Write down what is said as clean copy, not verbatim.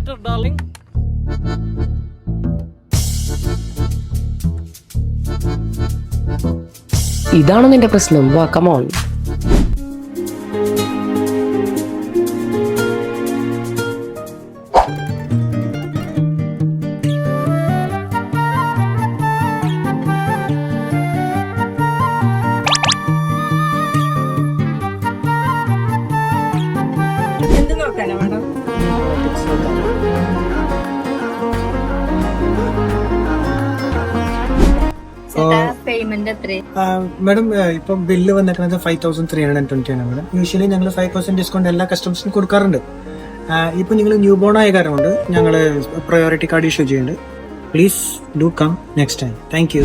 matter, darling? ഇതാണ് നിന്റെ പ്രശ്നം. വാ, കം ഓൺ. എന്ത് നോക്കാനാ മാഡം? പേയ്മെന്റ് എത്രയും? മാഡം ഇപ്പം ബില്ല് വന്നിരിക്കുന്നത് 5320 ആണ് മാഡം. യൂഷ്വലി ഞങ്ങൾ 5% ഡിസ്കൗണ്ട് എല്ലാ കസ്റ്റമേഴ്സിനും കൊടുക്കാറുണ്ട്. ഇപ്പൊ നിങ്ങൾ ന്യൂ ബോൺ ആയ കാരണം കൊണ്ട് ഞങ്ങൾ പ്രയോറിറ്റി കാർഡ് ഇഷ്യൂ ചെയ്യുന്നുണ്ട്. Please do come next time. Thank U.